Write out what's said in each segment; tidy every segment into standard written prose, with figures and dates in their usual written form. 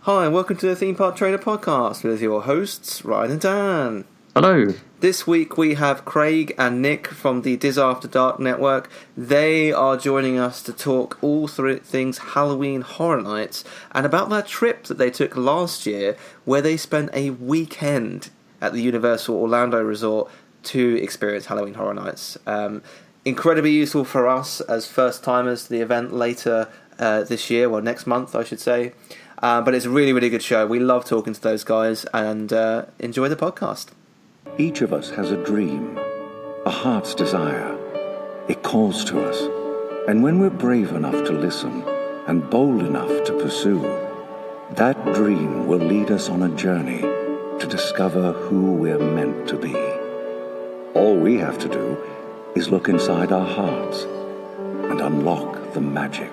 Hi, and welcome to the Theme Park Trader Podcast with your hosts, Ryan and Dan. Hello. This week we have Craig and Nick from the Diz After Dark Network. They are joining us to talk all things Halloween Horror Nights and about that trip that they took last year where they spent a weekend at the Universal Orlando Resort to experience Halloween Horror Nights. Incredibly useful for us as first-timers to the event later this year, well, next month, I should say. But it's a really, really good show. We love talking to those guys and enjoy the podcast. Each of us has a dream, a heart's desire. It calls to us. And when we're brave enough to listen and bold enough to pursue, that dream will lead us on a journey to discover who we're meant to be. All we have to do is look inside our hearts and unlock the magic.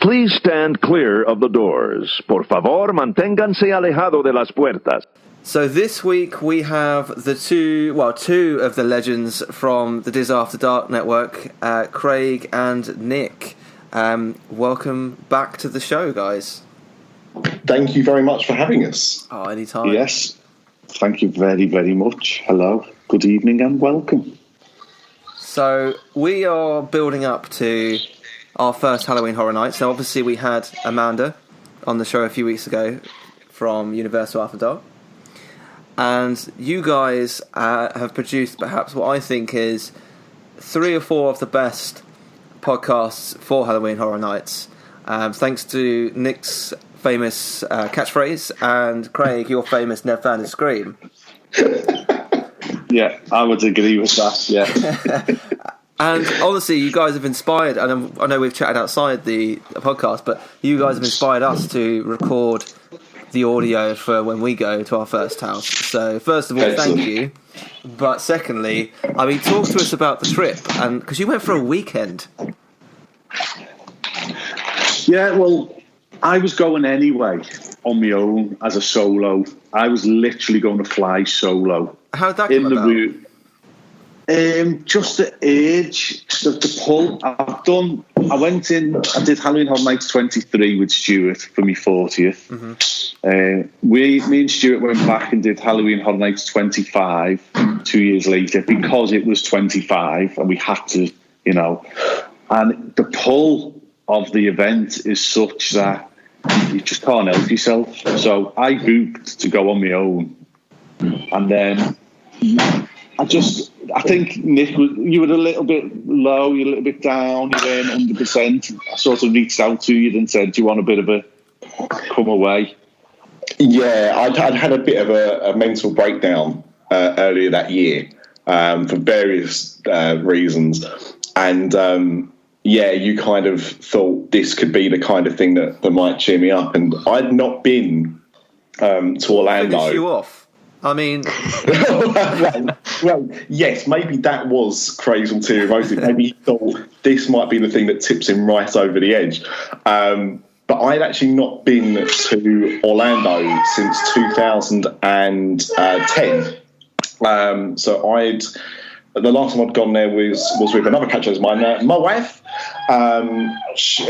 Please stand clear of the doors. Por favor, manténganse alejado de las puertas. So this week we have two of the legends from the Diz After Dark Network, Craig and Nick. Welcome back to the show, guys. Thank you very much for having us. Oh, anytime. Yes, thank you very, very much. Hello, good evening and welcome. So we are building up to our first Halloween Horror Nights. So obviously we had Amanda on the show a few weeks ago from Universal After Dark. And you guys have produced perhaps what I think is 3 or 4 of the best podcasts for Halloween Horror Nights. Thanks to Nick's famous catchphrase and Craig, your famous Never Found a Scream. Yeah, I would agree with that, yeah. And honestly, you guys have inspired, and I know we've chatted outside the podcast, but you guys have inspired us to record the audio for when we go to our first house. So first of all, Excellent. Thank you. But secondly, I mean, talk to us about the trip, and because you went for a weekend. Yeah, well, I was going anyway on my own as a solo. I was literally going to fly solo. How did that come about? Route. Just the urge, the pull. I did Halloween Horror Nights 23 with Stuart for my 40th. Mm-hmm. Me and Stuart went back and did Halloween Horror Nights 25 2 years later because it was 25 and we had to, and the pull of the event is such that you just can't help yourself. So I booked to go on my own, and then I think, Nick, you were a little bit low, you're a little bit down, you weren't 100%. I sort of reached out to you and said, do you want a bit of a come away? Yeah, I'd had a bit of a mental breakdown earlier that year for various reasons. And, you kind of thought this could be the kind of thing that might cheer me up. And I'd not been to Orlando. Finish you off. I mean, well, yes, maybe that was Craig's ulterior motive. Maybe he thought this might be the thing that tips him right over the edge. But I'd actually not been to Orlando since 2010. So the last time I'd gone there was with another catcher of mine, my wife.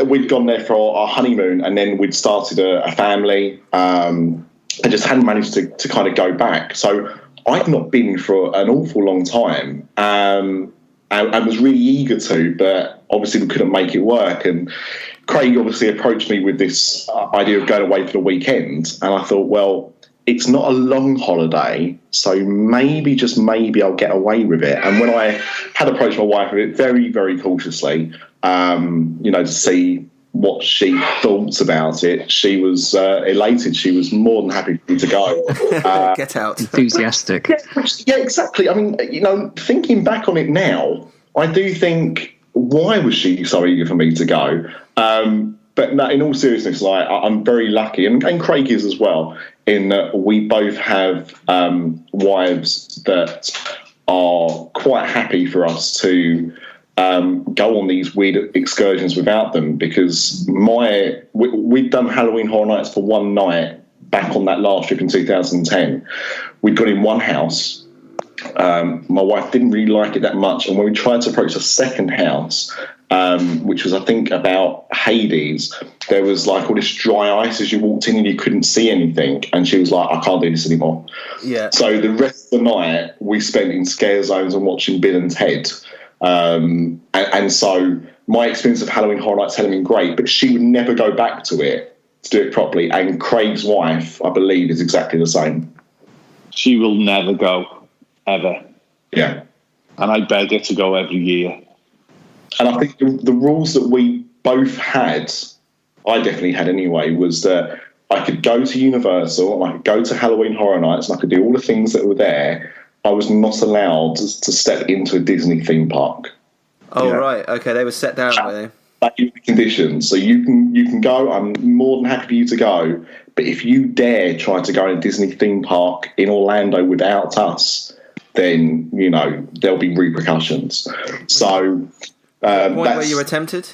We'd gone there for our honeymoon, and then we'd started a family. I just hadn't managed to kind of go back. So I'd not been for an awful long time and was really eager to, but obviously we couldn't make it work. And Craig obviously approached me with this idea of going away for the weekend. And I thought, well, it's not a long holiday, so maybe, just maybe, I'll get away with it. And when I had approached my wife with it very, very cautiously, to see what she thought about it, she was elated. She was more than happy for me to go. Get out. Enthusiastic. Yeah, exactly. I mean, thinking back on it now, I do think, why was she so eager for me to go? But no, in all seriousness, I'm very lucky, and Craig is as well, in that we both have wives that are quite happy for us to go on these weird excursions without them, because we'd done Halloween Horror Nights for one night back on that last trip in 2010. We'd got in one house. My wife didn't really like it that much, and when we tried to approach the second house, which was, I think, about Hades, there was like all this dry ice as you walked in and you couldn't see anything, and she was like, I can't do this anymore. Yeah. So the rest of the night we spent in scare zones and watching Bill and Ted. And so my experience of Halloween Horror Nights had been great, but she would never go back to it to do it properly. And Craig's wife, I believe, is exactly the same. She will never go, ever. Yeah. And I beg her to go every year. And I think the rules that we both had, I definitely had anyway, was that I could go to Universal and I could go to Halloween Horror Nights and I could do all the things that were there. I was not allowed to step into a Disney theme park. Oh, right. Okay, they were set down, were they? That is the conditions. So you can go. I'm more than happy for you to go. But if you dare try to go in a Disney theme park in Orlando without us, then, there'll be repercussions. So... point where you were tempted?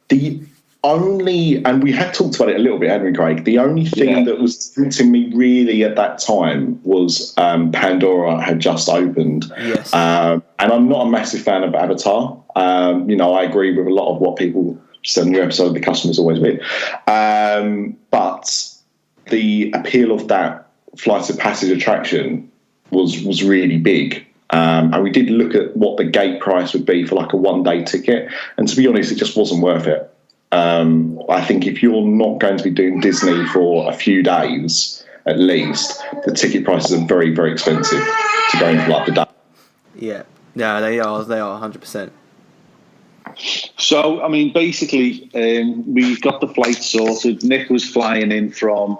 The only, and we had talked about it a little bit, hadn't we, Craig? The only thing that was tempting me really at that time was Pandora had just opened. Yes. And I'm not a massive fan of Avatar. I agree with a lot of what people said in your episode, the customer's always with. But the appeal of that Flight of Passage attraction was really big. And we did look at what the gate price would be for like a one-day ticket, and to be honest, it just wasn't worth it. I think if you're not going to be doing Disney for a few days at least, the ticket prices are very, very expensive to go in for like the day. Yeah, they are 100%. So, I mean, basically, we got the flight sorted. Nick was flying in from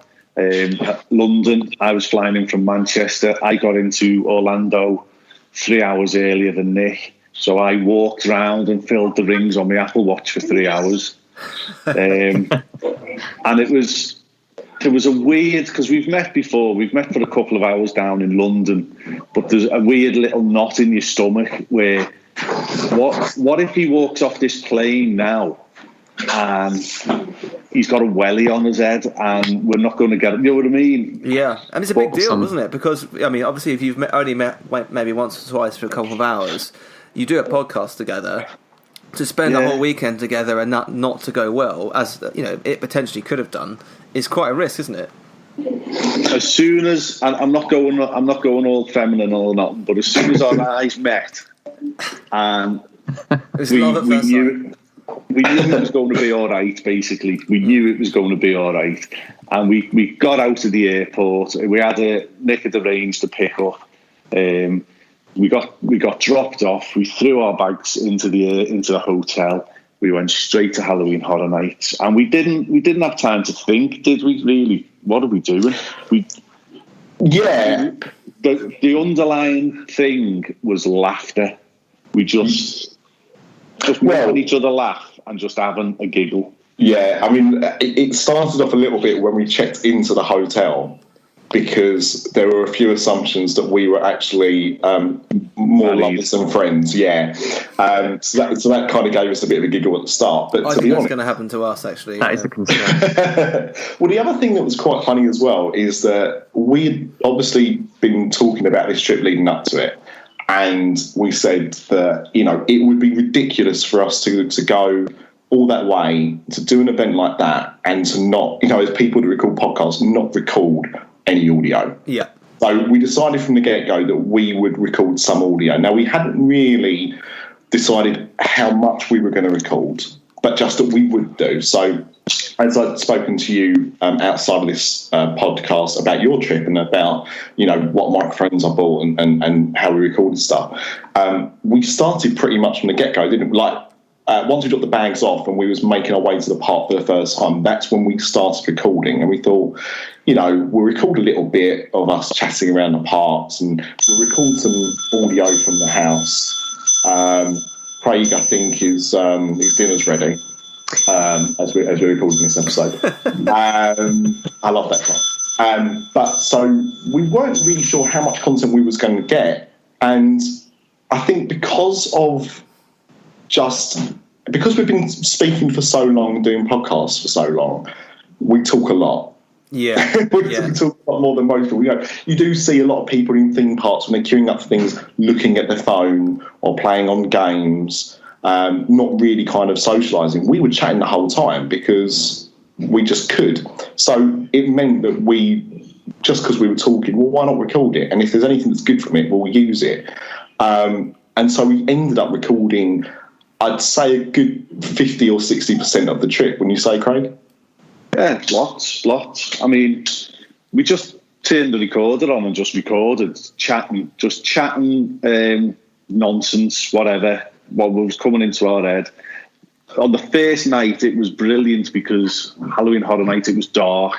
London. I was flying in from Manchester. I got into Orlando 3 hours earlier than Nick, so I walked around and filled the rings on my Apple Watch for 3 hours. And it was a weird, because we've met before, we've met for a couple of hours down in London, but there's a weird little knot in your stomach where what if he walks off this plane now and he's got a welly on his head and we're not going to get it, you know what I mean? Yeah, and it's a big deal, wasn't it? Because, I mean, obviously if you've only met maybe once or twice for a couple of hours, you do a podcast together, to spend a whole weekend together and not to go well, as it potentially could have done, is quite a risk, isn't it? As soon as, and I'm not going all feminine or not, but as soon as our eyes met, and we knew it was going to be all right. Basically, we knew it was going to be all right, and we got out of the airport. We had Nick had arranged to pick up. We got dropped off. We threw our bags into the hotel. We went straight to Halloween Horror Nights, and we didn't have time to think, did we? Really, what are we doing? The underlying thing was laughter. We just making each other laugh and just having a giggle. Yeah, I mean, it started off a little bit when we checked into the hotel, because there were a few assumptions that we were actually more lovers than friends. Yeah, so that kind of gave us a bit of a giggle at the start. But I think that's going to happen to us, actually. That is the concern. Well, the other thing that was quite funny as well is that we'd obviously been talking about this trip leading up to it, and we said that it would be ridiculous for us to go all that way to do an event like that and to not, as people that record podcasts, not record any audio. Yeah. So we decided from the get-go that we would record some audio. Now, we hadn't really decided how much we were going to record, but just that we would do. So as I'd spoken to you outside of this podcast about your trip and about, what microphones I bought and how we recorded stuff, we started pretty much from the get-go, didn't we? Like, once we got the bags off and we was making our way to the park for the first time, that's when we started recording. And we thought, we'll record a little bit of us chatting around the parks, and we'll record some audio from the house. Craig, I think, his dinner's ready as we're recording this episode. I love that one. But so we weren't really sure how much content we was going to get, and I think because we've been speaking for so long and doing podcasts for so long, we talk a lot. Yeah. We talk a lot more than most people. You do see a lot of people in theme parks when they're queuing up for things, looking at their phone or playing on games, not really kind of socialising. We were chatting the whole time because we just could. So it meant that just because we were talking, well, why not record it? And if there's anything that's good from it, we'll use it. And so we ended up recording, I'd say, a good 50 or 60% of the trip. Wouldn't you say, Craig? Yeah, lots. I mean, we just turned the recorder on and just recorded, chatting, nonsense, whatever, what was coming into our head. On the first night, it was brilliant because Halloween Horror Night, it was dark.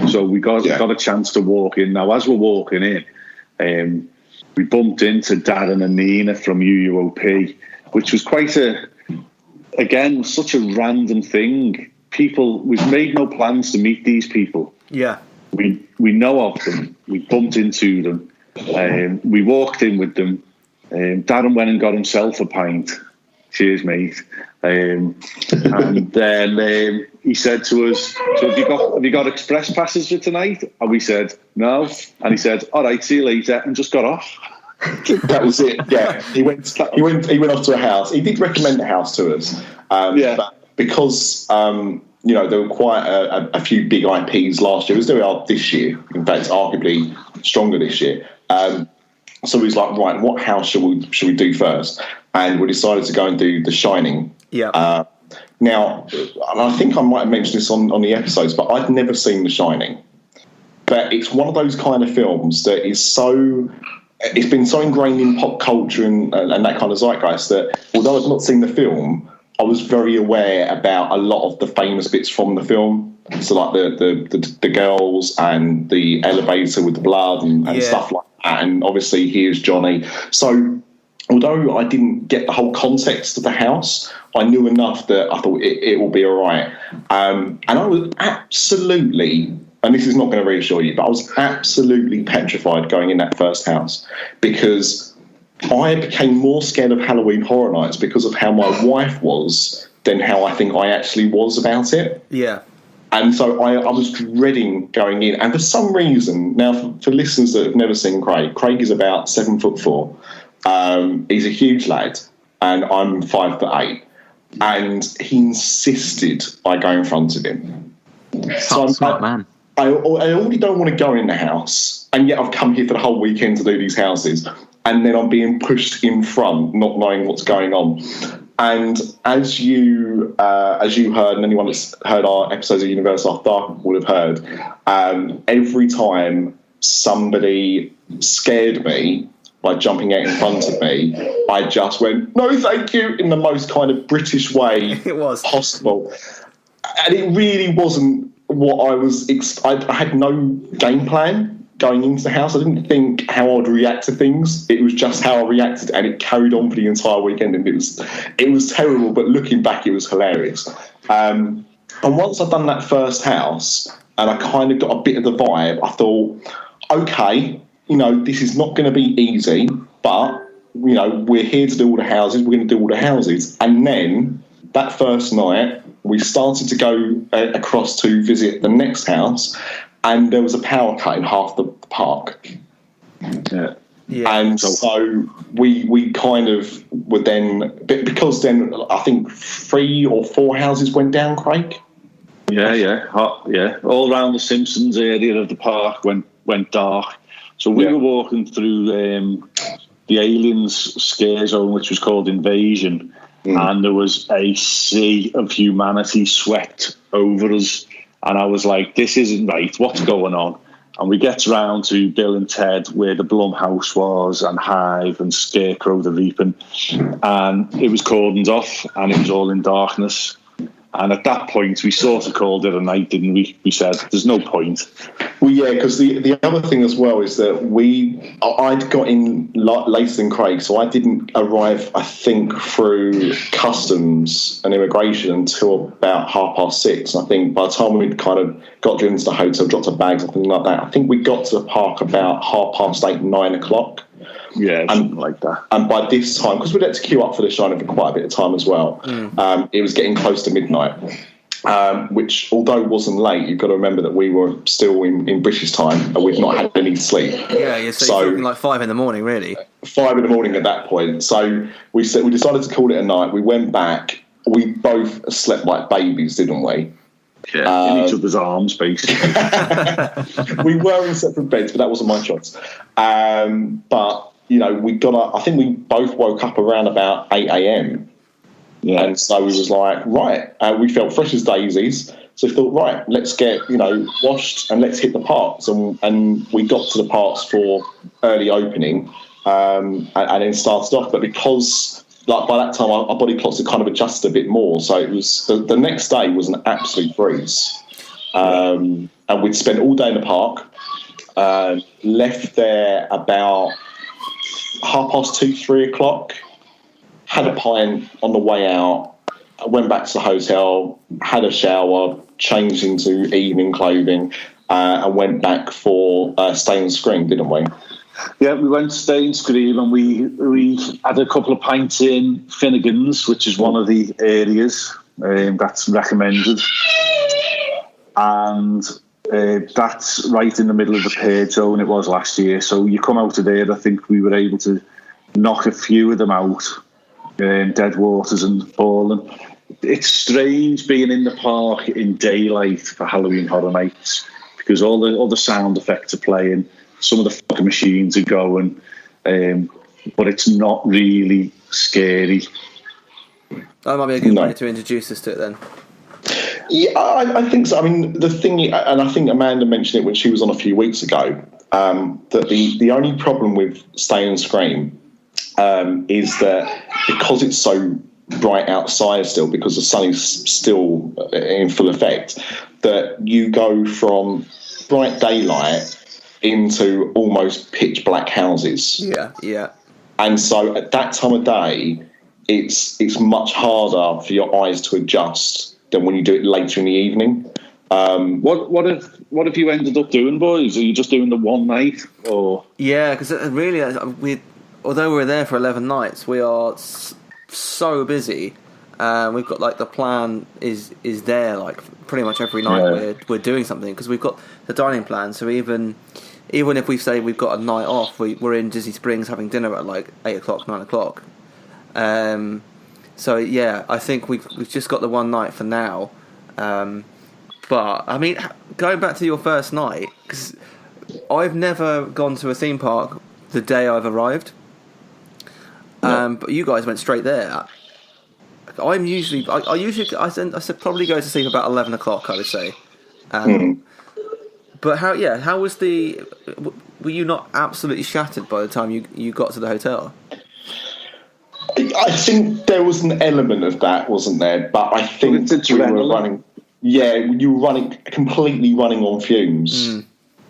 So we got a chance to walk in. Now, as we're walking in, we bumped into Darren and Nina from UUOP, which was quite such a random thing. We've made no plans to meet these people. Yeah. We know of them. We bumped into them. We walked in with them. Darren went and got himself a pint. Cheers, mate. And then he said to us, "So have you got express passes for tonight?" And we said, "No." And he said, "All right, see you later," and just got off. That was it. Yeah, he went off to a house. He did recommend a house to us. But because there were quite a few big IPs last year, as there are this year. In fact, arguably stronger this year. So he was like, right, what house should we do first? And we decided to go and do The Shining. Yeah. Now, and I think I might have mentioned this on the episodes, but I'd never seen The Shining. But it's one of those kind of films that is it's been so ingrained in pop culture and that kind of zeitgeist that although I've not seen the film, I was very aware about a lot of the famous bits from the film. So like the girls and the elevator with the blood and stuff like that. And obviously here's Johnny. So although I didn't get the whole context of the house, I knew enough that I thought it will be all right. And I was absolutely, and this is not going to reassure you, but I was absolutely petrified going in that first house because I became more scared of Halloween Horror Nights because of how my wife was than how I think I actually was about it. Yeah. And so I was dreading going in. And for some reason, now for listeners that have never seen Craig is about 7'4". He's a huge lad, and I'm 5'8". And he insisted I go in front of him. So smart man. I already don't want to go in the house, and yet I've come here for the whole weekend to do these houses. And then I'm being pushed in front, not knowing what's going on. And as you heard, and anyone that's heard our episodes of Universal After Dark would have heard, every time somebody scared me by jumping out in front of me, I just went, "No, thank you," in the most kind of British way possible. And it really wasn't what I was. I had no game plan going into the house. I didn't think how I'd react to things. It was just how I reacted, and it carried on for the entire weekend. And it was terrible, but looking back, it was hilarious. And once I'd done that first house, and I kind of got a bit of the vibe, I thought, okay, this is not going to be easy, but we're here to do all the houses. We're going to do all the houses. And then that first night, we started to go across to visit the next house. And there was a power cut in half the park. Yeah. And so we kind of were then, because then I think 3 or 4 houses went down, Craig? Yeah. All around the Simpsons area of the park went dark. So we were walking through the Aliens scare zone, which was called Invasion. And there was a sea of humanity swept over us. And I was like, this isn't right. What's going on? And we get round to Bill and Ted, where the Blumhouse was, and Hive and Scarecrow the Reaping, and it was cordoned off, and it was all in darkness. And at that point, we sort of called it a night, didn't we? We said, there's no point. Well, yeah, because the other thing as well is that I'd got in later than Craig, so I didn't arrive, I think, through customs and immigration until about 6:30. And I think by the time we'd kind of got driven to the hotel, dropped our bags and things like that, I think we got to the park about 8:30, 9 o'clock. Yeah, something like that. And by this time, because we'd had to queue up for the Shining for quite a bit of time as well, it was getting close to midnight, which, although wasn't late, you've got to remember that we were still in British time and we'd not had any sleep. Yeah, so you're talking like 5 in the morning, really. 5 in the morning at that point. So we decided to call it a night. We went back. We both slept like babies, didn't we? Yeah, in each other's arms, basically. We were in separate beds, but that wasn't my choice. But we got up. I think we both woke up around about 8 a.m. Yeah, and so we was like, right. We felt fresh as daisies. So we thought, right, let's get washed and let's hit the parks. And we got to the parks for early opening, and then started off. But because by that time our body clocks had kind of adjusted a bit more, so it was the next day was an absolute breeze. And we'd spent all day in the park. Left there about 2:30, 3 o'clock. Had a pint on the way out. I went back to the hotel, had a shower, changed into evening clothing, and went back for Stay and Scream, didn't we? Yeah, we went to Stay and Scream, and we had a couple of pints in Finnegan's, which is one of the areas that's recommended. And that's right in the middle of the purge zone. It was last year. So you come out of there, I think we were able to knock a few of them out, Dead Waters and Fallen. It's strange being in the park in daylight for Halloween Horror Nights because all the sound effects are playing, some of the fucking machines are going, but it's not really scary. That might be a good way to introduce us to it then. Yeah, I think so. I mean, the thing, and I think Amanda mentioned it when she was on a few weeks ago, that the only problem with Stay and Scream is that because it's so bright outside still, because the sun is still in full effect, that you go from bright daylight into almost pitch black houses. Yeah. And so at that time of day, it's much harder for your eyes to adjust than when you do it later in the evening. What have you ended up doing, boys? Are you just doing the one night, or? Yeah, because really, although we're there for 11 nights, we are so busy. We've got like the plan is there like pretty much every night we're doing something because we've got the dining plan. So even if we say we've got a night off, we're in Disney Springs having dinner at like 8 o'clock, 9 o'clock. So yeah, I think we've just got the one night for now. But I mean, going back to your first night, because I've never gone to a theme park the day I've arrived. But you guys went straight there. I usually probably go to sleep about 11 o'clock, I would say. But how was were you not absolutely shattered by the time you got to the hotel? I think there was an element of that, wasn't there? But I think you were completely running on fumes.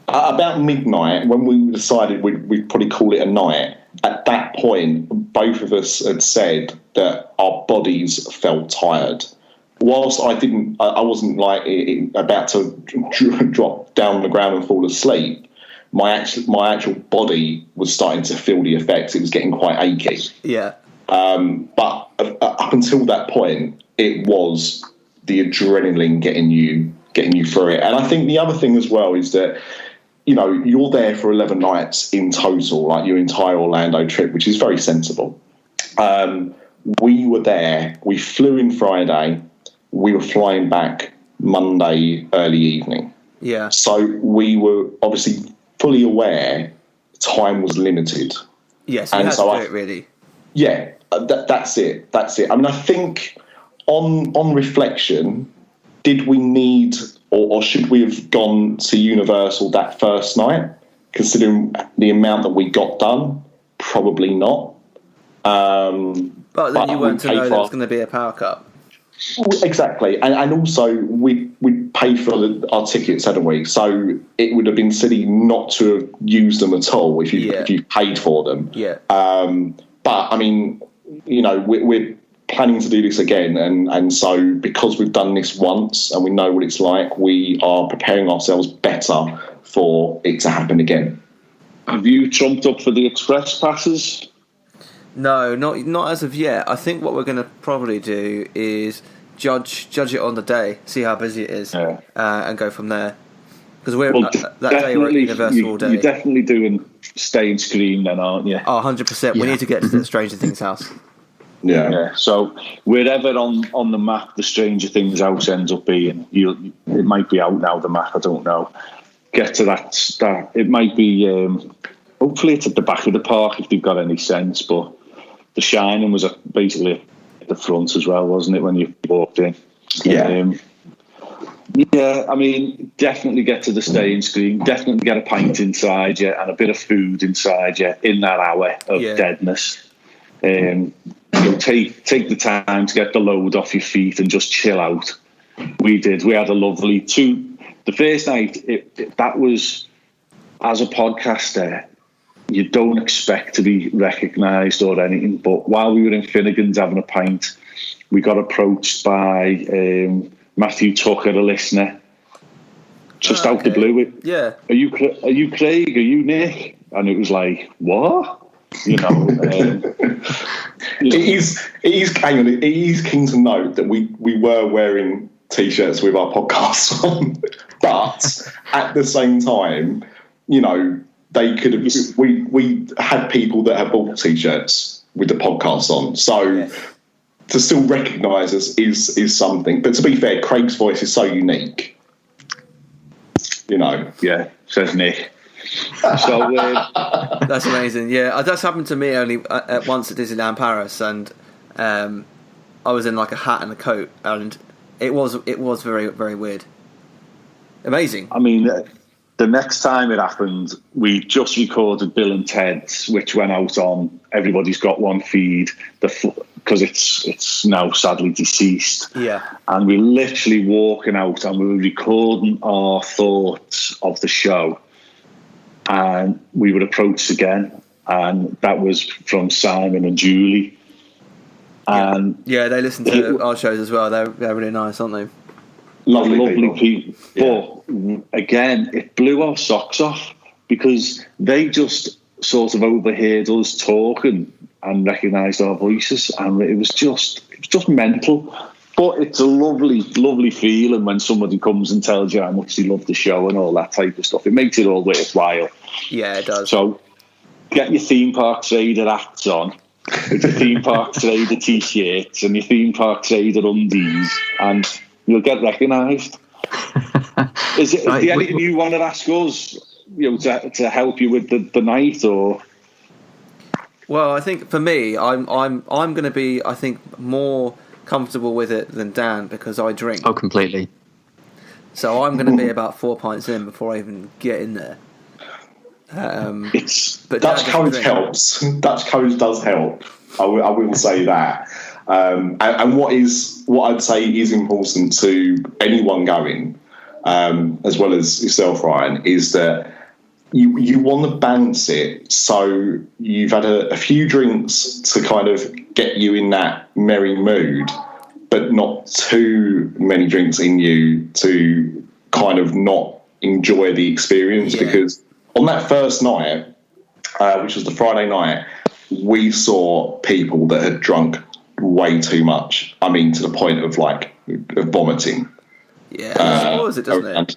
About midnight, when we decided we'd probably call it a night, at that point, both of us had said that our bodies felt tired. Whilst I wasn't like about to drop down on the ground and fall asleep, my actual body was starting to feel the effects. It was getting quite achy. Yeah. But up until that point, it was the adrenaline getting you through it. And I think the other thing as well is that, you're there for 11 nights in total, like your entire Orlando trip, which is very sensible. We were there. We flew in Friday. We were flying back Monday early evening. Yeah. So we were obviously fully aware time was limited. Yes, you had to do it, really. Yeah, that's it. I mean, I think on reflection, did we need or should we have gone to Universal that first night? Considering the amount that we got done, probably not. But then you weren't to know there was going to be a Power Cup. Exactly, and also we paid for our tickets, hadn't we? So it would have been silly not to have used them at all if you paid for them. Yeah. But I mean, you know, we're planning to do this again, and so because we've done this once and we know what it's like, we are preparing ourselves better for it to happen again. Have you trumped up for the express passes? No, not as of yet. I think what we're going to probably do is judge it on the day, see how busy it is, and go from there. Because that day we're at Universal all day. You're definitely doing stay and scream then, aren't you? Oh, 100%. We need to get to the Stranger Things house. Yeah. So wherever on the map the Stranger Things house ends up being, it might be out now, the map, I don't know. Get to that. It might be, hopefully it's at the back of the park if they've got any sense, but The Shining was basically at the front as well, wasn't it, when you walked in? Yeah. I mean, definitely get to the staying screen, definitely get a pint inside you and a bit of food inside you in that hour of deadness. Take the time to get the load off your feet and just chill out. We did. We had a lovely the first night, that was, as a podcaster, you don't expect to be recognised or anything, but while we were in Finnegan's having a pint, we got approached by Matthew Tucker, a listener, just out the blue. Yeah. Are you Craig? Are you Nick? And it was like, what? You know. It is keen to note that we were wearing T-shirts with our podcasts on, but at the same time, you know, they could have. We had people that had bought T-shirts with the podcast on, so to still recognise us is something. But to be fair, Craig's voice is so unique. You know, says Nick. So that's amazing. Yeah, that's happened to me only once at Disneyland Paris, and I was in like a hat and a coat, and it was very, very weird. Amazing. I mean, the next time it happened, we just recorded Bill and Ted's, which went out on Everybody's Got One feed, because it's now sadly deceased. Yeah. And we're literally walking out and we were recording our thoughts of the show. And we were approached again, and that was from Simon and Julie. And they listen to our shows as well. They're really nice, aren't they? Lovely people. But again, it blew our socks off because they just sort of overheard us talking and recognised our voices, and it was just mental. But it's a lovely feeling when somebody comes and tells you how much they love the show and all that type of stuff. It makes it all worthwhile. Yeah, it does. So get your Theme Park Trader hats on, with your Theme Park Trader T-shirts and your Theme Park Trader undies, and you'll get recognised. Is there anything you want to ask us, you know, to help you with the night, or? Well, I think for me, I'm going to be, I think, more comfortable with it than Dan because I drink. Oh, completely. So I'm going to be about 4 pints in before I even get in there. But Dutch Courage helps. Dutch Courage does help. I will say that. And what I'd say is important to anyone going, as well as yourself, Ryan, is that you want to balance it so you've had a few drinks to kind of get you in that merry mood, but not too many drinks in you to kind of not enjoy the experience. Because on that first night, which was the Friday night, we saw people that had drunk way too much. I mean, to the point of vomiting. Yeah, it spoils it, doesn't it?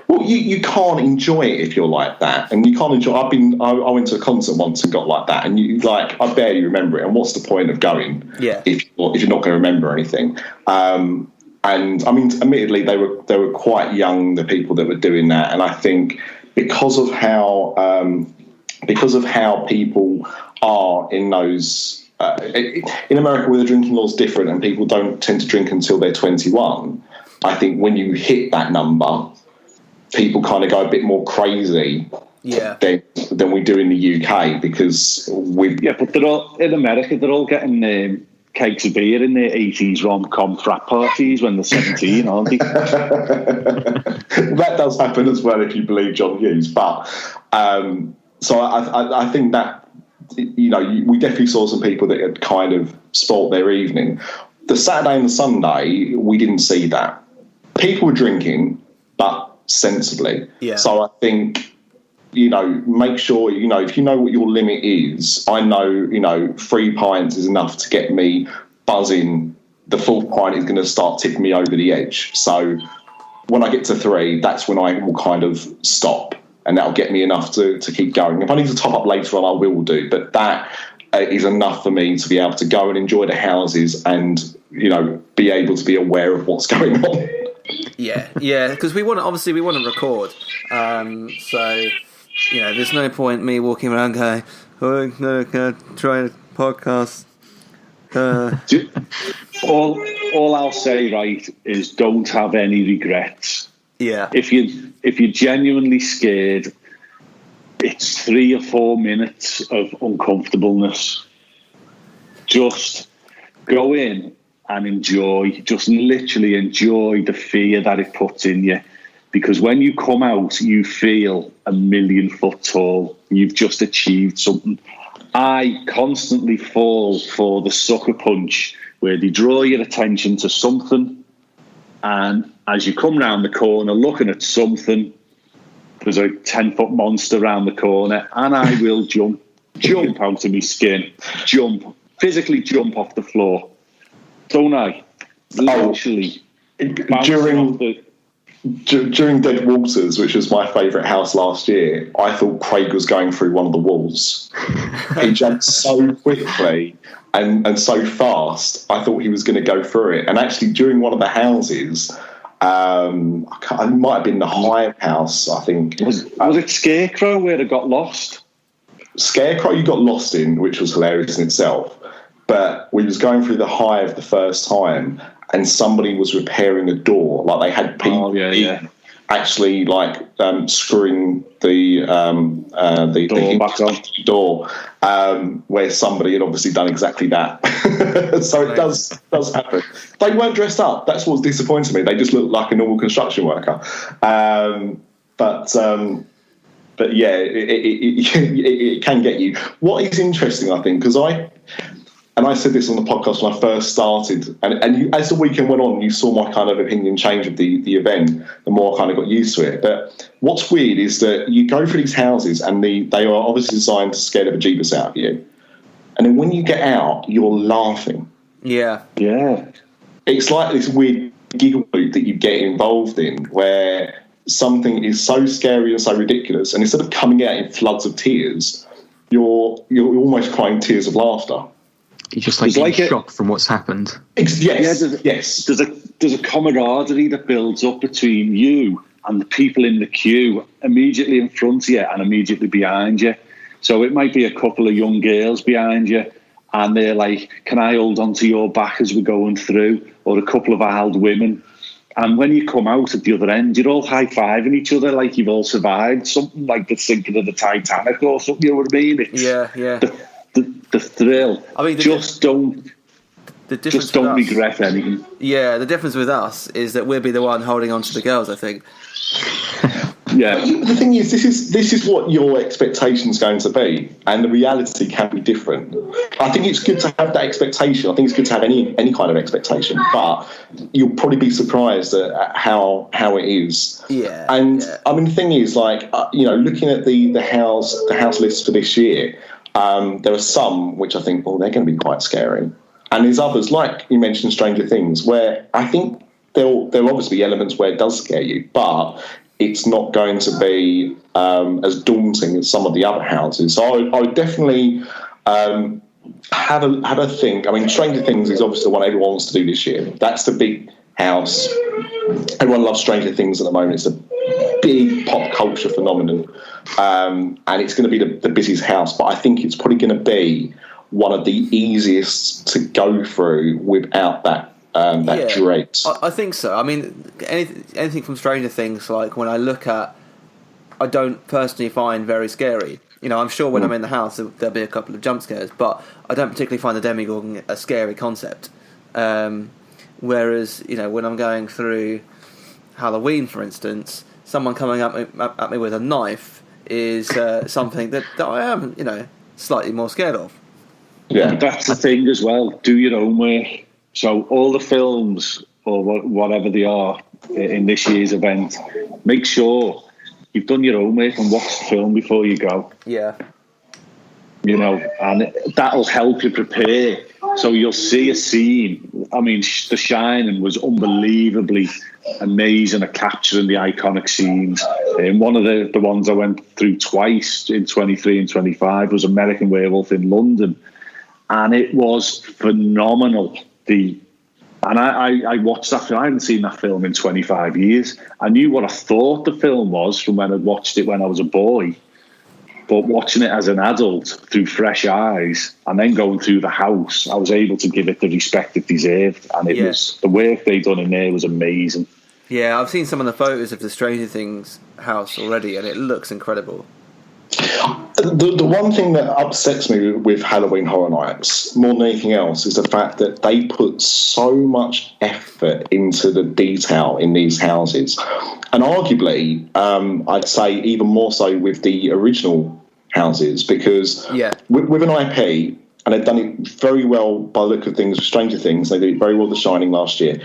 Well, you can't enjoy it if you're like that, and you can't enjoy. I went to a concert once and got like that, and I barely remember it. And what's the point of going? If you're not going to remember anything. And I mean, admittedly, they were quite young, the people that were doing that, and I think because of how people are in those in America, where the drinking law is different, and people don't tend to drink until they're 21. I think when you hit that number, people kind of go a bit more crazy than we do in the UK, because but they're all in America. They're all getting cakes of beer in their 80s rom-com frat parties when they're 17, aren't they? That does happen as well, if you believe John Hughes. But so I think that, you know, we definitely saw some people that had kind of spoilt their evening. The Saturday and the Sunday, we didn't see that. People were drinking, but sensibly. Yeah. So I think, you know, make sure, you know, if you know what your limit is, I know, you know, 3 pints is enough to get me buzzing. The 4th pint is going to start tipping me over the edge. So when I get to 3, that's when I will kind of stop, and that'll get me enough to keep going. If I need to top up later on, I will do, but that is enough for me to be able to go and enjoy the houses and, you know, be able to be aware of what's going on. Yeah, because we want to record. So, you know, there's no point me walking around going, "Oh, no, try a podcast." All I'll say, right, is don't have any regrets. Yeah. If you're genuinely scared, it's 3 or 4 minutes of uncomfortableness. Just go in and enjoy. Just literally enjoy the fear that it puts in you. Because when you come out, you feel 1,000,000 foot tall. You've just achieved something. I constantly fall for the sucker punch, where they draw your attention to something, and as you come round the corner looking at something, there's a 10-foot monster round the corner, and I will jump out of my skin, physically jump off the floor, don't I? Literally. During Dead Waters, which was my favourite house last year, I thought Craig was going through one of the walls. He jumped so quickly and so fast, I thought he was going to go through it. And actually, during one of the houses, it might have been the Hive house, I think. Was it Scarecrow where it got lost? Scarecrow you got lost in, which was hilarious in itself. But we was going through the Hive the first time, and somebody was repairing a door. Like, they had people actually like screwing the door back on door, where somebody had obviously done exactly that. So it does happen. They weren't dressed up. That's what's disappointing me. They just looked like a normal construction worker. But yeah, it can get you. What is interesting, I think, because I said this on the podcast when I first started, and you, as the weekend went on, you saw my kind of opinion change of the event, the more I kind of got used to it. But what's weird is that you go through these houses, and they are obviously designed to scare the bejeebus out of you. And then when you get out, you're laughing. Yeah. Yeah. It's like this weird giggle loop that you get involved in, where something is so scary and so ridiculous, and instead of coming out in floods of tears, you're almost crying tears of laughter. You're just like shocked from what's happened. Yes. There's a camaraderie that builds up between you and the people in the queue immediately in front of you and immediately behind you. So it might be a couple of young girls behind you, and they're like, "Can I hold on to your back as we're going through?" Or a couple of old women. And when you come out at the other end, you're all high-fiving each other like you've all survived something like the sinking of the Titanic or something, you know what I mean? It's the thrill. I mean, don't regret anything. Yeah, the difference with us is that we'll be the one holding on to the girls, I think. Yeah. The thing is, this is what your expectation's going to be, and the reality can be different. I think it's good to have that expectation. I think it's good to have any kind of expectation, but you'll probably be surprised at how it is. Yeah. And I mean, the thing is, like, looking at the house list for this year, there are some which I think, they're going to be quite scary, and there's others, like you mentioned, Stranger Things, where I think there'll obviously be elements where it does scare you, but it's not going to be as daunting as some of the other houses. So I would definitely have a think. I mean, Stranger Things is obviously the one everyone wants to do this year. That's the big house. Everyone loves Stranger Things at the moment. It's a big pop culture phenomenon, and it's going to be the busiest house. But I think it's probably going to be one of the easiest to go through without that that dread. I think so. I mean, anything from Stranger Things, like when I look at, I don't personally find very scary. You know, I'm sure when I'm in the house there'll be a couple of jump scares, but I don't particularly find the Demogorgon a scary concept. Whereas, you know, when I'm going through Halloween, for instance, someone coming at me with a knife is something that I am, you know, slightly more scared of. Yeah, that's the thing as well. Do your own work. So all the films or whatever they are in this year's event, make sure you've done your own work and watched the film before you go. Yeah. You know, and that'll help you prepare. So you'll see a scene. I mean, The Shining was unbelievably amazing at capturing the iconic scenes. And one of the ones I went through twice in 23 and 25 was American Werewolf in London. And it was phenomenal. I watched that film. I hadn't seen that film in 25 years. I knew what I thought the film was from when I watched it when I was a boy. But watching it as an adult through fresh eyes and then going through the house, I was able to give it the respect it deserved. And it was the work they done in there was amazing. Yeah, I've seen some of the photos of the Stranger Things house already, and it looks incredible. The one thing that upsets me with Halloween Horror Nights more than anything else is the fact that they put so much effort into the detail in these houses, and arguably I'd say even more so with the original houses, because with an IP, and they've done it very well by the look of things with Stranger Things, they did it very well with The Shining last year,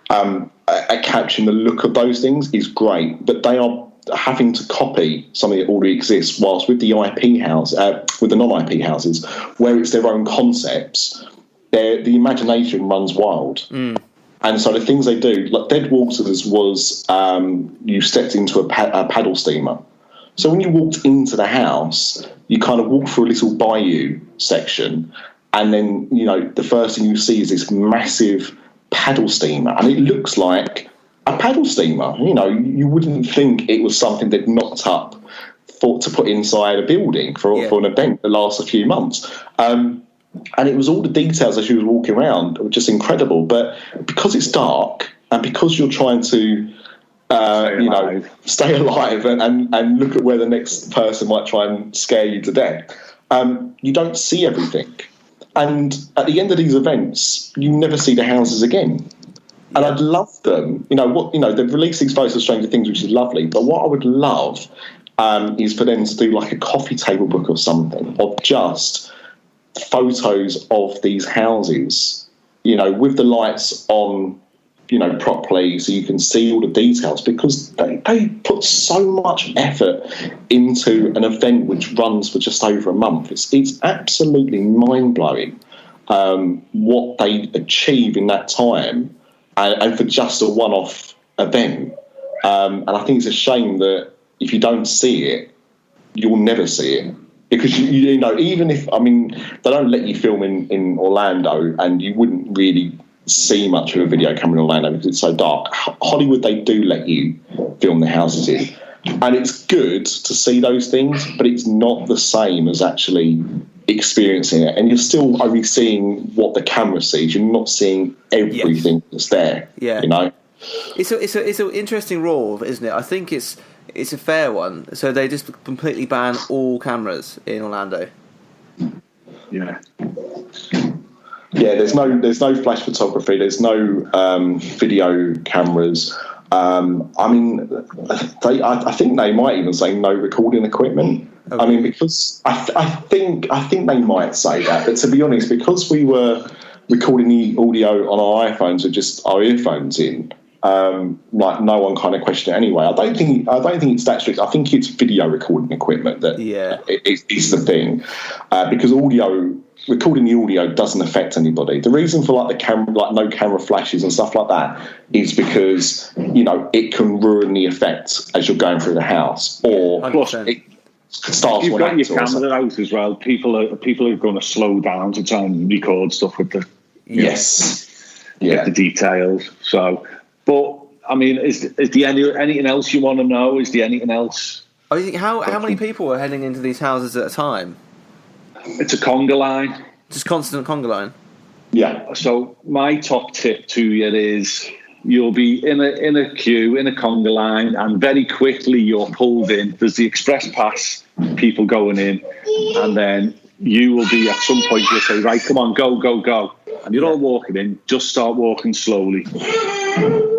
at capturing the look of those things is great, but they are having to copy something that already exists, whilst with the IP house, with the non-IP houses, where it's their own concepts, the imagination runs wild. And so the things they do, like Dead Waters was, you stepped into a paddle steamer. So when you walked into the house, you kind of walk through a little bayou section, and then, you know, the first thing you see is this massive paddle steamer, and it looks like a paddle steamer. You know, you wouldn't think it was something they'd knocked up to put inside a building for an event that lasts a few months. And it was all the details as you were walking around were just incredible. But because it's dark and because you're trying to, stay alive and look at where the next person might try and scare you to death, you don't see everything. And at the end of these events, you never see the houses again. And I'd love them, they've released these photos of Stranger Things, which is lovely, but what I would love is for them to do like a coffee table book or something, of just photos of these houses, with the lights on, properly, so you can see all the details, because they put so much effort into an event which runs for just over a month. It's absolutely mind-blowing what they achieve in that time. And for just a one-off event. And I think it's a shame that if you don't see it, you'll never see it. Because, even if, they don't let you film in Orlando, and you wouldn't really see much of a video camera in Orlando because it's so dark. Hollywood, they do let you film the houses in. And it's good to see those things, but it's not the same as actually experiencing it, and you're still only seeing what the camera sees. You're not seeing everything that's there. It's an interesting rule, isn't it? I think it's a fair one. So they just completely ban all cameras in Orlando. There's no flash photography. There's no video cameras. I think they might even say no recording equipment. Okay. Because I think they might say that, but to be honest, because we were recording the audio on our iPhones with just our earphones in, no one kind of questioned it anyway. I don't think it's that strict. I think it's video recording equipment that is the thing, because recording the audio doesn't affect anybody. The reason for the camera, no camera flashes and stuff like that, is because it can ruin the effect as you're going through the house, or it starts. You've got your camera out as well. People are going to slow down to try and record stuff with the get the details. So, but is there anything else you want to know? Is there anything else? I think how many people are heading into these houses at a time? It's a conga line. Just constant conga line? Yeah. So my top tip to you is you'll be in a queue, in a conga line, and very quickly you're pulled in. There's the express pass, people going in, and then you will be, at some point, you'll say, right, come on, go, go, go. And you're all walking in, just start walking slowly.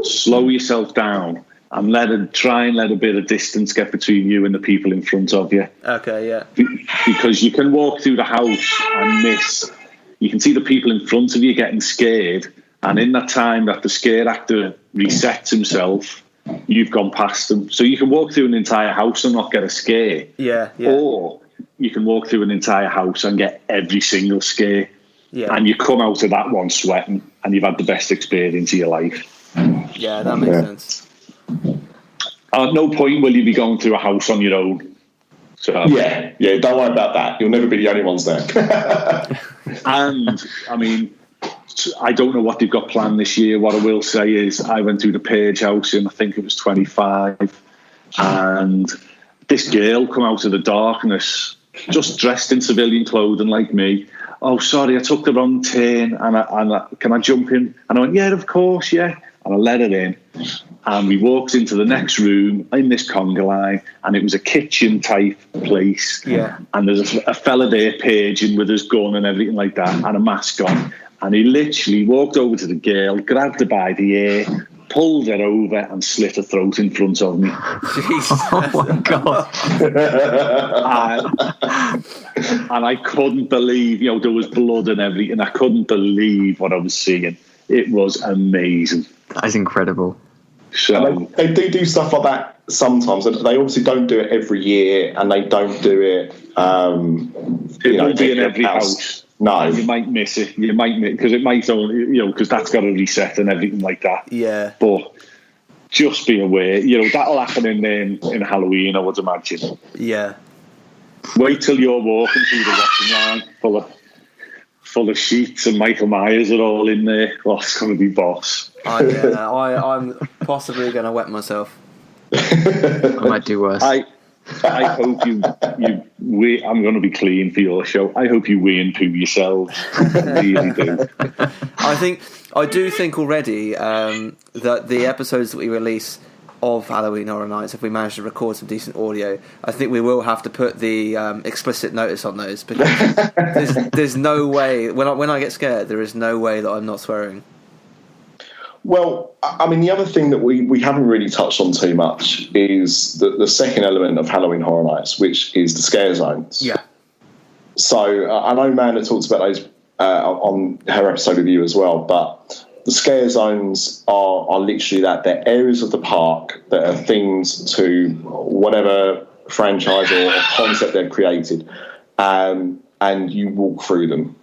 Slow yourself down and try and let a bit of distance get between you and the people in front of you. Okay, yeah. Because you can walk through the house and miss. You can see the people in front of you getting scared, and in that time that the scare actor resets himself, you've gone past them. So you can walk through an entire house and not get a scare. Yeah. Or you can walk through an entire house and get every single scare. Yeah. And you come out of that one sweating, and you've had the best experience of your life. Yeah, that makes sense. At no point will you be going through a house on your own. So yeah, don't worry about that. You'll never be the only ones there. And, I mean, I don't know what they've got planned this year. What I will say is I went through the Page House in, I think it was 25, and this girl come out of the darkness, just dressed in civilian clothing like me. Oh, sorry, I took the wrong turn, and can I jump in? And I went, yeah, of course, yeah. And I let her in, and we walked into the next room in this conga line, and it was a kitchen type place. Yeah. And there's a fella there paging with his gun and everything like that, and a mask on. And he literally walked over to the girl, grabbed her by the ear, pulled her over, and slit her throat in front of me. Jesus. Oh my God. And I couldn't believe, there was blood and everything. I couldn't believe what I was seeing. It was amazing. That is incredible. So they do stuff like that sometimes. They obviously don't do it every year, and they don't do it. It won't be in every house. No, you might miss it. You might miss because it might, because that's got to reset and everything like that. Yeah. But just be aware. That'll happen in Halloween, I would imagine. Yeah. Wait till you're walking through the washing line full of sheets and Michael Myers are all in there. Oh, it's going to be boss. I'm possibly going to wet myself. I might do worse. I hope you I'm going to be clean for your show. I hope you wee and poo yourselves. I really do. I do think already that the episodes that we release of Halloween Horror Nights, if we manage to record some decent audio, I think we will have to put the explicit notice on those, because there's no way, when I get scared, there is no way that I'm not swearing. Well, I mean, the other thing that we haven't really touched on too much is the second element of Halloween Horror Nights, which is the scare zones. Yeah. So I know Amanda talked about those on her episode with you as well, but the scare zones are literally that. They're areas of the park that are themed to whatever franchise or concept they've created, and you walk through them.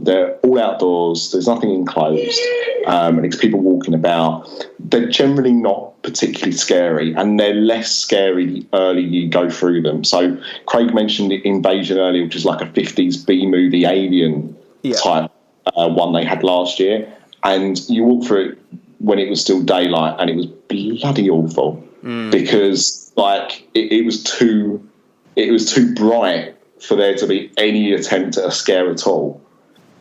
They're all outdoors. There's nothing enclosed, and it's people walking about. They're generally not particularly scary, and they're less scary the earlier you go through them. So Craig mentioned the Invasion earlier, which is like a 50s B-movie alien type one they had last year. And you walk through it when it was still daylight, and it was bloody awful because it was too bright for there to be any attempt at a scare at all.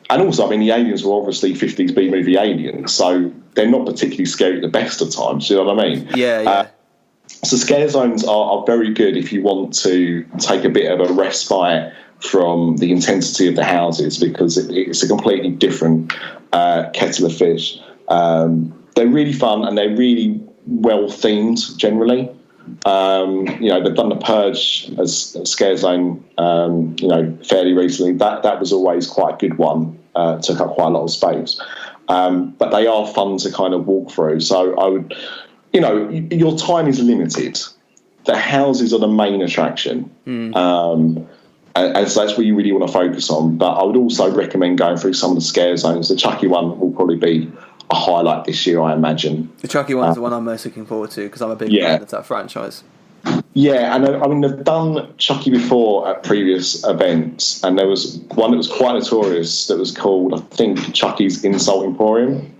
And also, I mean, the aliens were obviously 50s B-movie aliens, so they're not particularly scary at the best of times. You know what I mean? Yeah. So scare zones are very good if you want to take a bit of a respite from the intensity of the houses, because it's a completely different kettle of fish. They're really fun, and they're really well themed generally. They've done the Purge as a scare zone, fairly recently. That was always quite a good one. Took up quite a lot of space, but they are fun to kind of walk through. So I would, your time is limited. The houses are the main attraction. And so that's what you really want to focus on. But I would also recommend going through some of the scare zones. The Chucky one will probably be a highlight this year, I imagine. The Chucky one's the one I'm most looking forward to, because I'm a big fan of that franchise. Yeah, and I mean, they've done Chucky before at previous events, and there was one that was quite notorious that was called, I think, Chucky's Insult Emporium,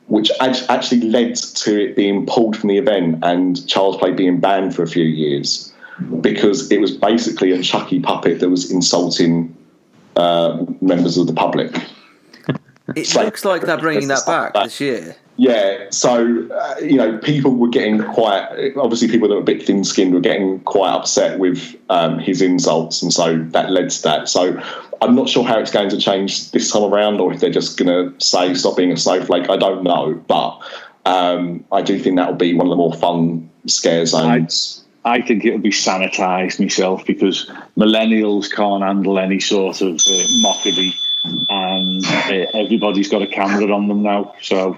which actually led to it being pulled from the event and Child's Play being banned for a few years, because it was basically a Chucky puppet that was insulting members of the public. It looks like they're bringing that back this year. Yeah, so, people were getting obviously people that were a bit thin-skinned were getting quite upset with his insults, and so that led to that. So I'm not sure how it's going to change this time around, or if they're just going to say, stop being a snowflake. I don't know, but I do think that will be one of the more fun scare zones. I think it'll be sanitised myself, because millennials can't handle any sort of mockery, and everybody's got a camera on them now, so...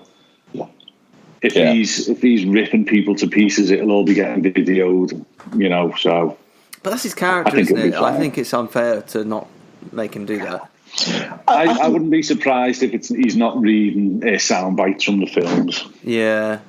If he's ripping people to pieces, it'll all be getting videoed, so... But that's his character, isn't it? I think it's unfair to not make him do that. I wouldn't be surprised if he's not reading sound bites from the films. Yeah.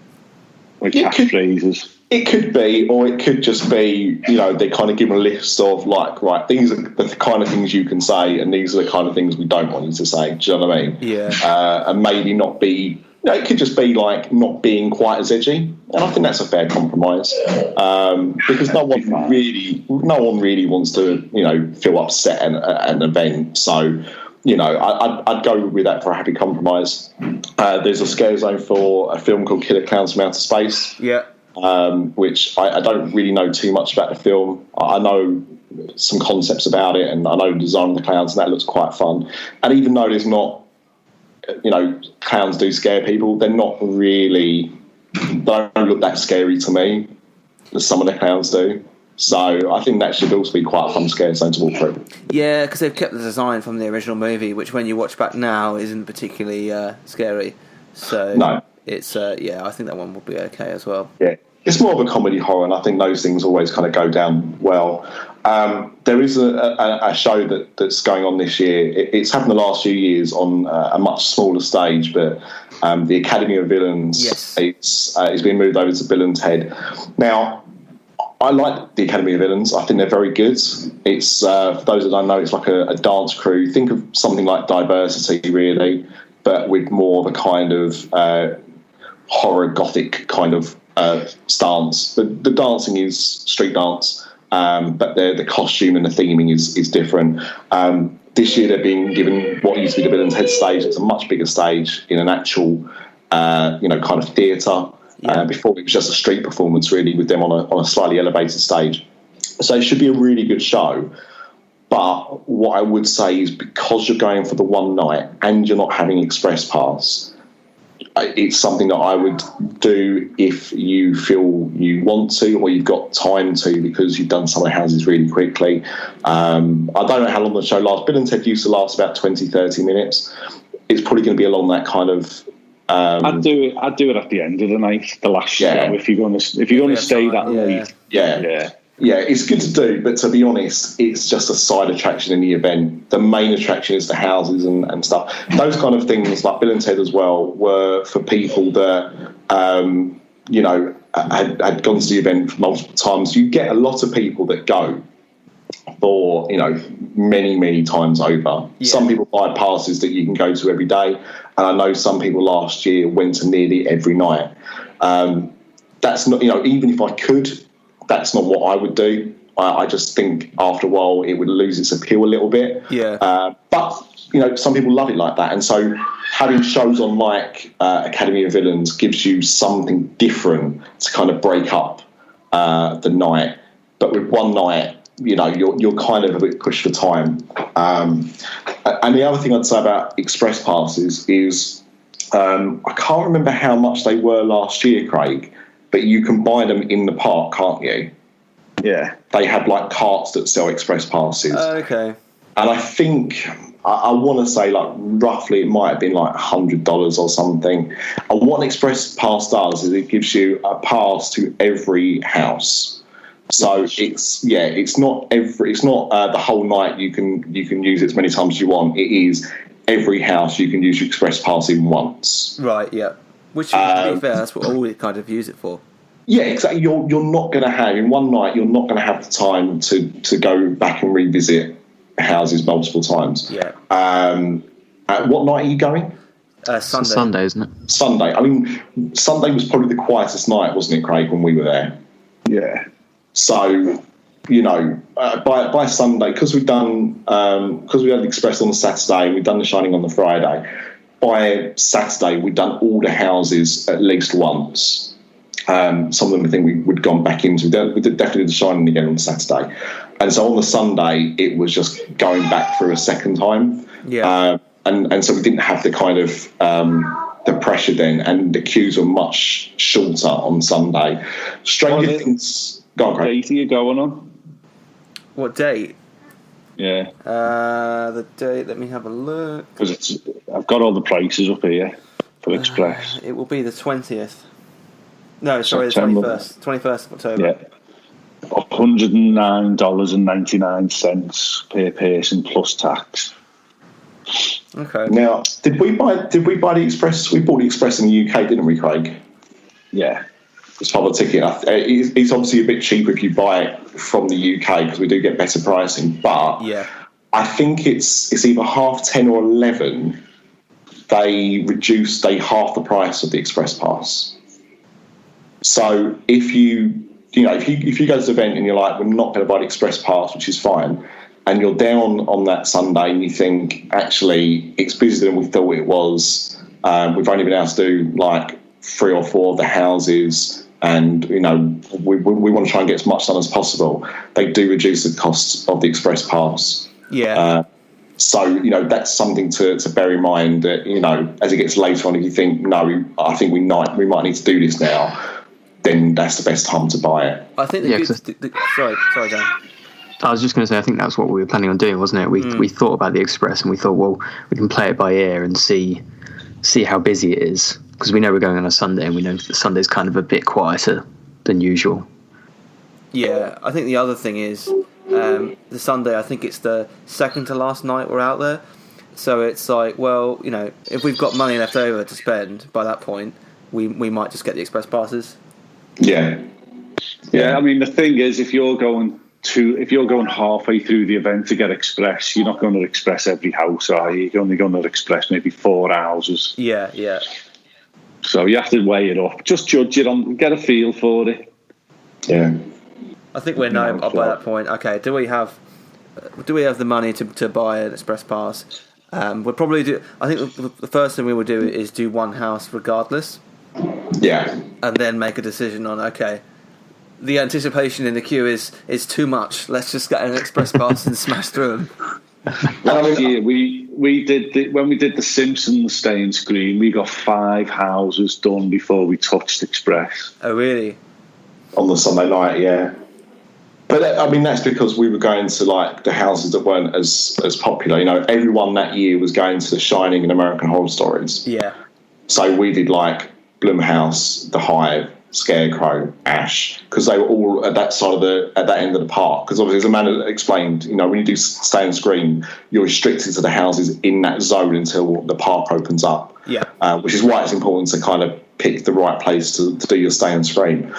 Like catchphrases. It could be, or it could just be, they kind of give him a list of, right, these are the kind of things you can say, and these are the kind of things we don't want you to say. Do you know what I mean? Yeah. And maybe not be... it could just be like not being quite as edgy, and I think that's a fair compromise, because no one really wants to feel upset at an event. So I'd go with that for a happy compromise. There's a scare zone for a film called Killer Clowns from Outer Space. Yeah. Which I don't really know too much about the film. I know some concepts about it, and I know the design of the clowns, and that looks quite fun. And even though there's not, clowns do scare people, they're not really, don't look that scary to me as some of the clowns do. So I think that should also be quite a fun scare zone to walk through. Yeah, because they've kept the design from the original movie, which when you watch back now isn't particularly scary. So no. It's I think that one will be okay as well. Yeah, it's more of a comedy horror, and I think those things always kind of go down well. There is a show that's going on this year. It's happened the last few years on a much smaller stage, but the Academy of Villains. Yes. It's been moved over to Bill and Ted. Now, I like the Academy of Villains. I think they're very good. It's for those that don't know, it's like a dance crew. Think of something like Diversity, really, but with more of a kind of horror gothic kind of stance. The dancing is street dance, but the costume and the theming is different. This year they're being given what used to be the Bill and Ted stage. It's a much bigger stage in an actual kind of theatre. Before it was just a street performance, really, with them on a slightly elevated stage. So it should be a really good show. But what I would say is, because you're going for the one night and you're not having express pass, it's something that I would do if you feel you want to, or you've got time to, because you've done some of the houses really quickly. I don't know how long the show lasts. Bill and Ted used to last about 20, 30 minutes. It's probably going to be along that kind of... I'd do it at the end of the night, the last show, if you're going to stay that late. Yeah, it's good to do, but to be honest, it's just a side attraction in the event. The main attraction is the houses and stuff. Those kind of things, like Bill and Ted as well, were for people that, had gone to the event multiple times. You get a lot of people that go for, many, many times over. Yeah. Some people buy passes that you can go to every day, and I know some people last year went to nearly every night. That's not, even if I could, that's not what I would do. I just think after a while it would lose its appeal a little bit. Yeah. But some people love it like that, and so having shows on like Academy of Villains gives you something different to kind of break up the night. But with one night, you're kind of a bit pushed for time. And the other thing I'd say about express passes is I can't remember how much they were last year, Craig, but you can buy them in the park, can't you? Yeah. They have like carts that sell express passes. Okay. And I think, I want to say like roughly it might have been like $100 or something. And what an express pass does is it gives you a pass to every house. So it's not the whole night you can use it as many times as you want. It is every house you can use your express pass in once. Right, yeah. Which, to be fair, that's what all we kind of use it for. Yeah, exactly. You're not going to have, in one night, you're not going to have the time to go back and revisit houses multiple times. Yeah. What night are you going? Sunday. Sunday, isn't it? Sunday. I mean, Sunday was probably the quietest night, wasn't it, Craig, when we were there? Yeah. So, by Sunday, because we had the Express on the Saturday, we've done the Shining on the Friday, by Saturday, we'd done all the houses at least once. Some of them I think we'd gone back into. We did definitely The Shining again on Saturday. And so on the Sunday, it was just going back through a second time. Yeah. And so we didn't have the kind of the pressure then, and the queues were much shorter on Sunday. Stranger Things... Go on, Craig. What date are you going on? What date? Yeah. The date, let me have a look. Because I've got all the prices up here for Express. It will be the 20th. No, sorry, September. the 21st. 21st of October. Yeah. $109.99 per person plus tax. Okay. Now, did we buy the Express? We bought the Express in the UK, didn't we, Craig? Yeah. As part of the ticket. It's obviously a bit cheaper if you buy it from the UK because we do get better pricing. But yeah, I think it's either 10:30 or 11. They half the price of the Express Pass. So if you go to the event and you're like, we're not going to buy the Express Pass, which is fine, and you're down on that Sunday and you think, actually, it's busier than we thought it was. We've only been able to do like 3 or 4 of the houses, and we want to try and get as much done as possible. They do reduce the costs of the Express Pass. Yeah. So that's something to bear in mind. That as it gets later on, if you think no, I think we might need to do this now, then that's the best time to buy it. I think sorry, Dan. I was just going to say, I think that's what we were planning on doing, wasn't it? We thought about the Express and we thought, well, we can play it by ear and see how busy it is, because we know we're going on a Sunday and we know that Sunday's kind of a bit quieter than usual. Yeah, I think the other thing is the Sunday, I think it's the second to last night we're out there. So it's like, well, if we've got money left over to spend by that point, we might just get the Express passes. Yeah. I mean, the thing is, if you're going halfway through the event to get Express, you're not going to Express every house, are you? You're only going to Express maybe 4 houses. Yeah. So you have to weigh it up. Just judge it get a feel for it. Yeah. I think we're by that point. Okay, do we have the money to buy an Express Pass? We'll probably do. I think the first thing we would do is do one house regardless. Yeah. And then make a decision on, okay, the anticipation in the queue is too much. Let's just get an Express Pass and smash through them. Last year we did when we did the Simpsons staying screen, we got 5 houses done before we touched Express. Oh, really? On the Sunday night, yeah. But I mean, that's because we were going to like the houses that weren't as popular. Everyone that year was going to The Shining and American Horror Stories. Yeah. So we did like Blumhouse, The Hive, Scarecrow, Ash, because they were all at that side at that end of the park. Because obviously, as Amanda explained, when you do stay on screen, you're restricted to the houses in that zone until the park opens up. Yeah. Which is why it's important to kind of pick the right place to do your stay on screen.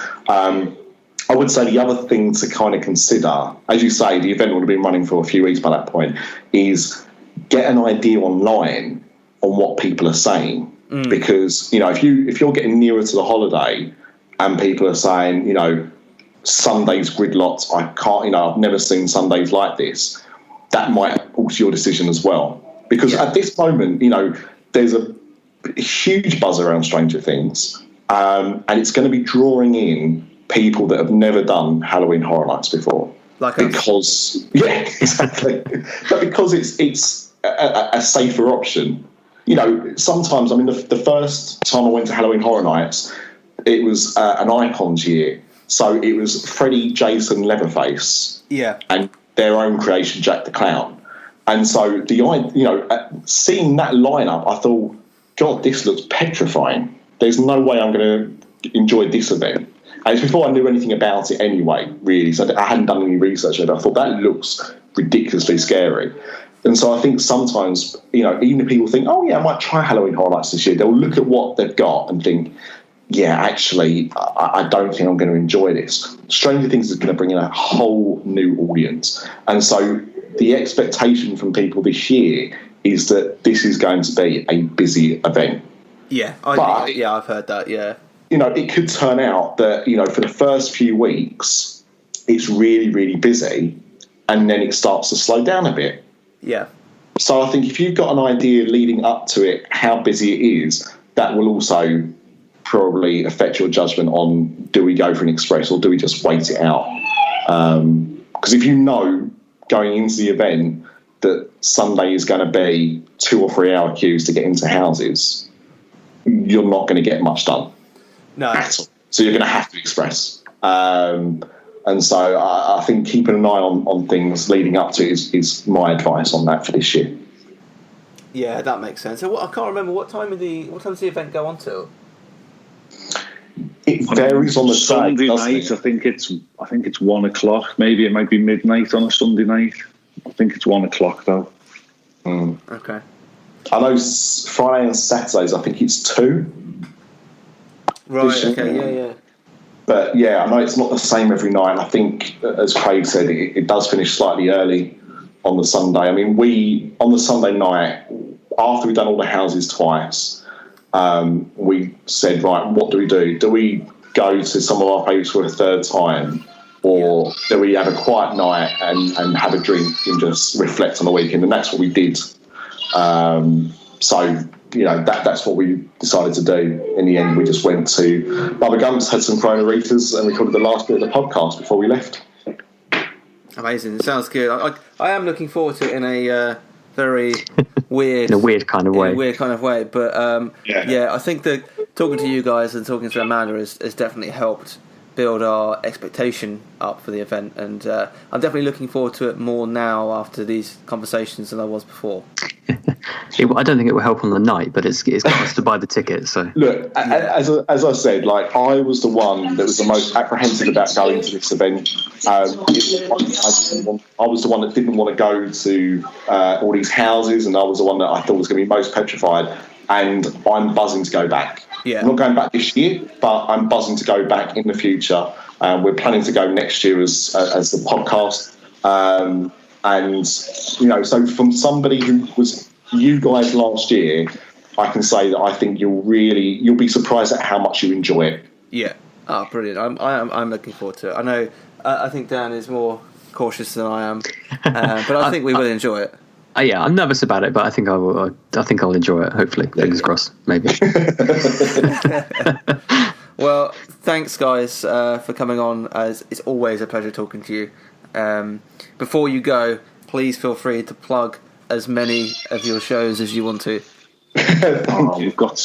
I would say the other thing to kind of consider, as you say, the event would have been running for a few weeks by that point, is get an idea online on what people are saying. Because if you're getting nearer to the holiday and people are saying, Sunday's gridlocked, I can't, I've never seen Sundays like this, that might alter your decision as well. Because at this moment, there's a huge buzz around Stranger Things, and it's going to be drawing in people that have never done Halloween Horror Nights before. Because exactly. But because it's a safer option. Sometimes, I mean, the first time I went to Halloween Horror Nights, it was an Icons year. So it was Freddy, Jason, Leatherface, and their own creation, Jack the Clown. And so seeing that lineup, I thought, God, this looks petrifying. There's no way I'm going to enjoy this event. And it's before I knew anything about it anyway, really. So I hadn't done any research on it. I thought that looks ridiculously scary. And so I think sometimes, even if people think, oh, yeah, I might try Halloween Horror Nights this year, they'll look at what they've got and think, yeah, actually, I don't think I'm going to enjoy this. Stranger Things is going to bring in a whole new audience. And so the expectation from people this year is that this is going to be a busy event. Yeah, I've heard that, yeah. It could turn out that, for the first few weeks, it's really, really busy, and then it starts to slow down a bit. Yeah. So I think if you've got an idea leading up to it, how busy it is, that will also probably affect your judgment on, do we go for an express or do we just wait it out? Because if you know going into the event that Sunday is going to be 2 or 3 hour queues to get into houses, you're not going to get much done. No. At all. So you're going to have to express. And so I think keeping an eye on things leading up to it is my advice on that for this year. Yeah, that makes sense. So I can't remember what time does the event go on till? It varies on the Sunday day, night. I think it's 1 o'clock. Maybe it might be midnight on a Sunday night. I think it's 1 o'clock though. Okay. I know Friday and Saturdays, I think it's 2. Right. Okay. Yeah. But yeah, I know it's not the same every night. And I think, as Craig said, it does finish slightly early on the Sunday. I mean, on the Sunday night, after we've done all the houses twice, we said, right, what do we do? Do we go to some of our favourites for a third time? Or do we have a quiet night and have a drink and just reflect on the weekend? And that's what we did. So, that's what we decided to do. In the end, we just went to Bubba Gumps, had some Corona Ritas, and recorded the last bit of the podcast before we left. Amazing. It sounds good. I am looking forward to it in a very weird... in a weird kind of way. In a weird kind of way. But, I think that talking to you guys and talking to Amanda has definitely helped build our expectation up for the event. And I'm definitely looking forward to it more now after these conversations than I was before. I don't think it will help on the night, but it's got us to buy the ticket. So look, as I said, I was the one that was the most apprehensive about going to this event. I was the one that didn't want to go to all these houses, and I was the one that I thought was going to be most petrified. And I'm buzzing to go back. Yeah. I'm not going back this year, but I'm buzzing to go back in the future. We're planning to go next year as the podcast. And so from somebody who was you guys last year, I can say that I think you'll be surprised at how much you enjoy it. Yeah. Oh, brilliant. I'm looking forward to it. I know. I think Dan is more cautious than I am, but I think we will enjoy it. Yeah, I'm nervous about it, but I think I will. I think I'll enjoy it. Hopefully, fingers crossed. Maybe. Well, thanks, guys, for coming on. As it's always a pleasure talking to you. Before you go, please feel free to plug as many of your shows as you want to. We've got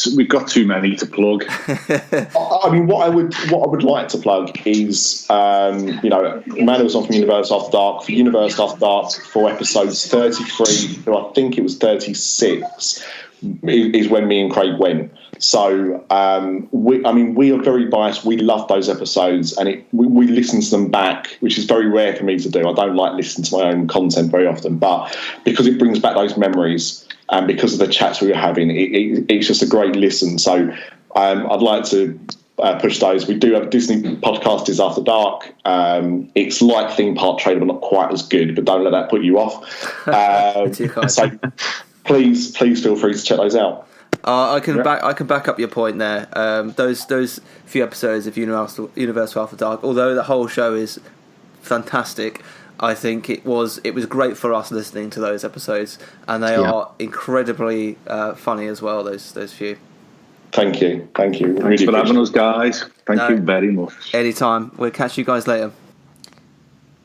too many to plug. I mean, what I would like to plug is, Amanda was on from Universe After Dark. For Universe After Dark, for episodes 33 to I think it was 36, is when me and Craig went. So, we are very biased. We love those episodes, and we listen to them back, which is very rare for me to do. I don't like listening to my own content very often, but because it brings back those memories, and because of the chats we were having, it's just a great listen. So, I'd like to push those. We do have a Disney podcast, is After Dark. It's like Theme Park Trader, but not quite as good. But don't let that put you off. So, please feel free to check those out. I can back up your point there. Those few episodes of Universal After Dark, although the whole show is fantastic, I think it was great for us listening to those episodes, and they are incredibly funny as well. Those few. Thank you. Thanks for having us, guys. Thank you very much. Anytime. We'll catch you guys later.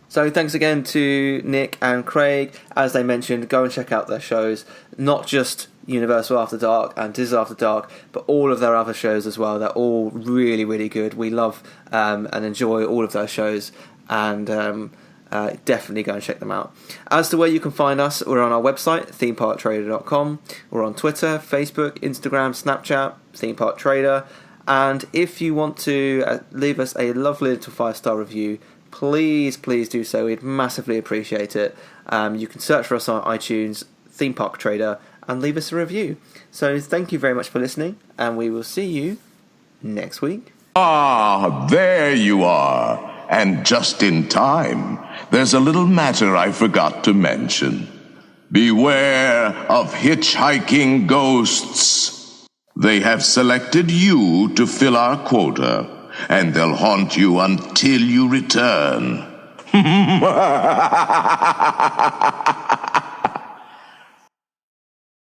So thanks again to Nick and Craig. As they mentioned, go and check out their shows. Not just Universal After Dark and Disney After Dark, but all of their other shows as well. They're all really, really good. We love and enjoy all of their shows, and definitely go and check them out. As to where you can find us, we're on our website, themeparktrader.com. We're on Twitter, Facebook, Instagram, Snapchat, Theme Park Trader. And if you want to leave us a lovely little 5-star review, please do so. We'd massively appreciate it. You can search for us on iTunes, Theme Park Trader, and leave us a review. So thank you very much for listening, and we will see you next week. Ah, there you are. And just in time. There's a little matter I forgot to mention. Beware of hitchhiking ghosts. They have selected you to fill our quota, and they'll haunt you until you return.